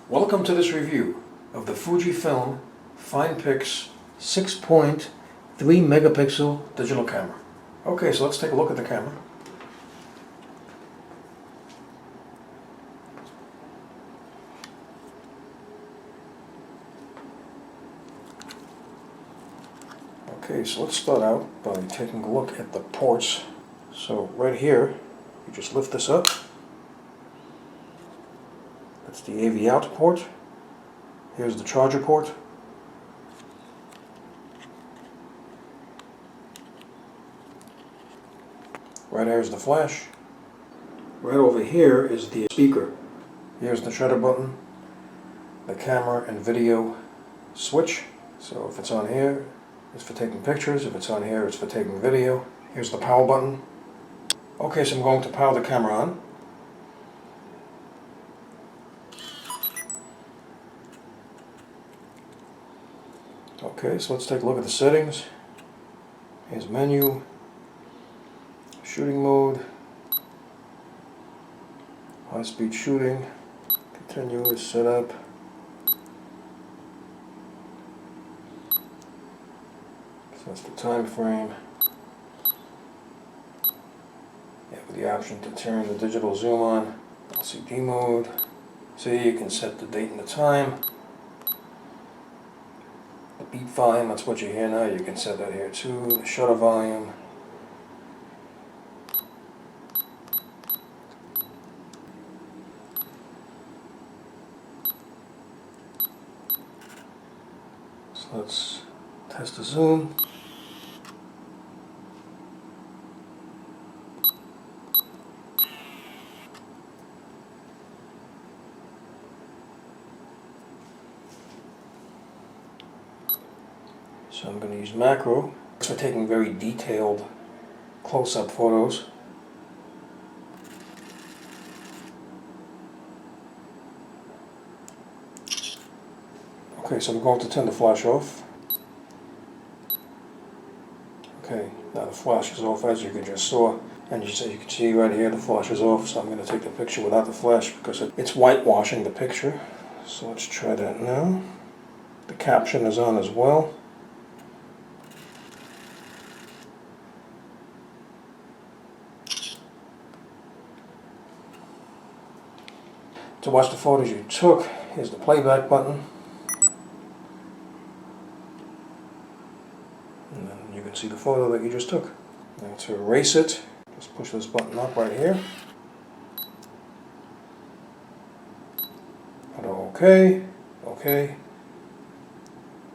Welcome to this review of the Fuji FinePix 6.3 megapixel digital camera. Okay, so let's take a look at the camera. Okay, so let's start out by taking a look at the ports. So right here, you just lift this up. That's the AV out port. Here's the charger port. Right there is the flash. Right over here is the speaker. Here's the shutter button, the camera and video switch. So if it's on here, it's for taking pictures. If it's on here, it's for taking video. Here's the power button. Okay, so I'm going to power the camera on. Okay, so let's take a look at the settings. Here's menu, shooting mode, high-speed shooting, continuous setup, so that's the time frame. You have the option to turn the digital zoom on, LCD mode. See, you can set the date and the time. The beat volume, that's what you hear now, you can set that here too. The shutter volume. So let's test the zoom. So I'm going to use macro for taking very detailed close-up photos. Okay, so I'm going to turn the flash off. Okay, now the flash is off, as you just saw, and you can see right here the flash is off. So I'm going to take the picture without the flash because it's whitewashing the picture. So let's try that now. The caption is on as well. To watch the photos you took, here's the playback button. And then you can see the photo that you just took. Now to erase it, just push this button up right here. Auto OK, OK,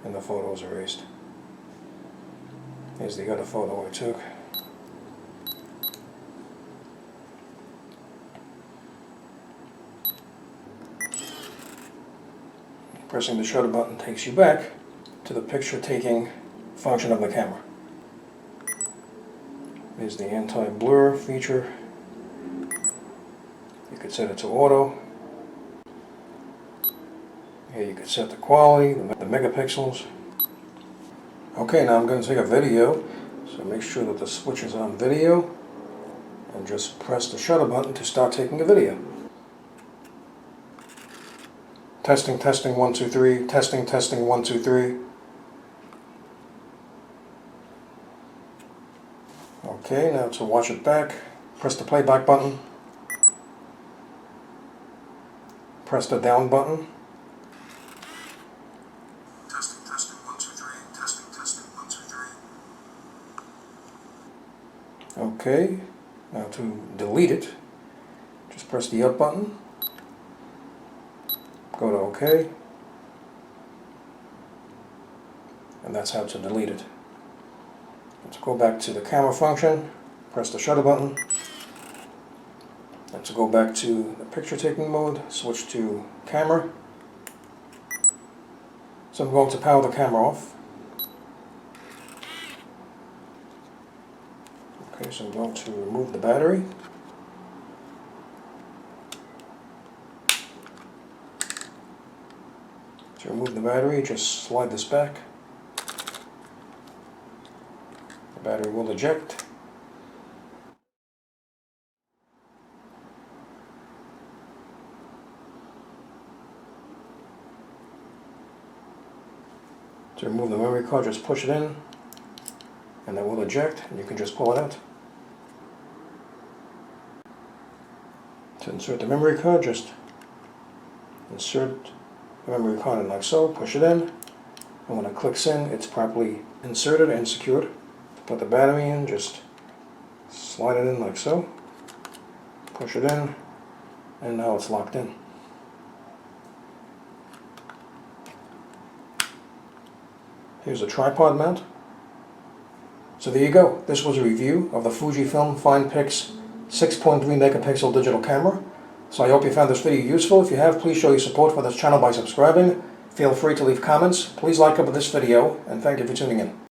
and the photo is erased. Here's the other photo I took. Pressing the shutter button takes you back to the picture-taking function of the camera. Here's the anti-blur feature. You could set it to auto. Here you could set the quality, the megapixels. Okay, now I'm going to take a video, so make sure that the switch is on video, and just press the shutter button to start taking a video. Testing, testing, 1, 2, 3. Testing, testing, 1, 2, 3. Okay, now to watch it back, press the playback button. Press the down button. Testing, testing, 1, 2, 3. Testing, testing, 1, 2, 3. Okay, now to delete it, just press the up button. Go to OK, and that's how to delete it. And to go back to the camera function, press the shutter button, and to go back to the picture taking mode, switch to camera. So I'm going to power the camera off. Okay, so I'm going to remove the battery. To remove the battery, just slide this back. The battery will eject. To remove the memory card, just push it in, and that will eject, and you can just pull it out. To insert the memory card, just insert the memory card in like so, push it in, and when it clicks in, it's properly inserted and secured. To put the battery in, just slide it in like so, push it in, and now it's locked in. Here's a tripod mount. So there you go. This was a review of the Fuji FinePix 6.3 megapixel digital camera. So I hope you found this video useful. If you have, please show your support for this channel by subscribing. Feel free to leave comments. Please like up this video, and thank you for tuning in.